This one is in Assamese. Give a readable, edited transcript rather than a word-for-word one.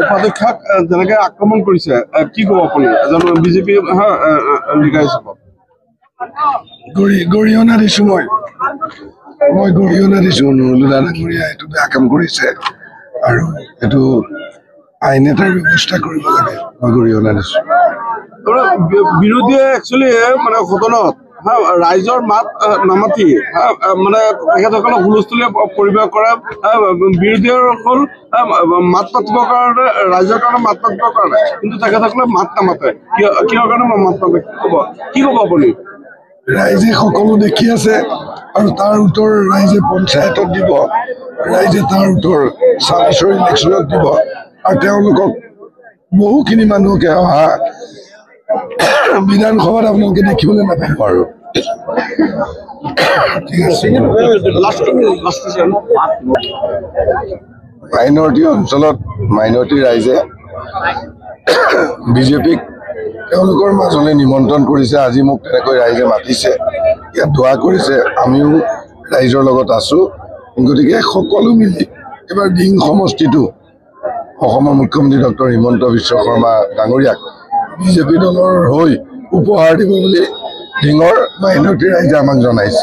উপাধ্যক্ষক যেনেকে আক্ৰমণ কৰিছে কি ক'ব আপুনি এজন বিজেপি লিডাৰ হিচাপত গৰিহণা দিছো মই গৰিহণা দিছো নুৰুলুদা ডাঙৰীয়া এইটো বেয়া কাম কৰিছে আৰু এইটো আইন এটাৰ ব্যৱস্থা কৰিব লাগে মই গৰিহণা দিছো বিৰোধীয়ে একচুৱেলি মানে সদনত ৰাইজৰ মাত নামাতি মানে তেখেতসকলক হুলস্থুলীয়া পৰিৱেশ কৰে বিৰোধীসকল মাত পাতিবৰ কাৰণে ৰাইজৰ কাৰণে মাত পাতিবৰ কাৰণে কিন্তু তেখেতসকলে মাত নামাতে কিহৰ কাৰণে মাত নামাতে কি ক'ব আপুনি ৰাইজে সকলো দেখি আছে আৰু তাৰ উত্তৰ ৰাইজে পঞ্চায়তত দিব ৰাইজে তাৰ উত্তৰ ২৬ৰ ইলেকশ্যনত দিব আৰু তেওঁলোকক বহুখিনি মানুহকে অহা বিধানসভাত আপোনালোকে দেখিবলৈ নাপাব আৰু ঠিক আছে মাইনৰিটি অঞ্চলত মাইনৰিটি ৰাইজে বিজেপিক তেওঁলোকৰ মাজলৈ নিমন্ত্ৰণ কৰিছে আজি মোক তেনেকৈ ৰাইজে মাতিছে ইয়াত দোৱা কৰিছে আমিও ৰাইজৰ লগত আছো গতিকে সকলো মিলি এবাৰ ডিং সমষ্টিটো অসমৰ মুখ্যমন্ত্ৰী ডক্টৰ হিমন্ত বিশ্ব শৰ্মা ডাঙৰীয়াক বিজেপি দলৰ হৈ উপহাৰ দিব বুলি ডিঙৰ মাইনৰিটি ৰাইজে আমাক জনাইছে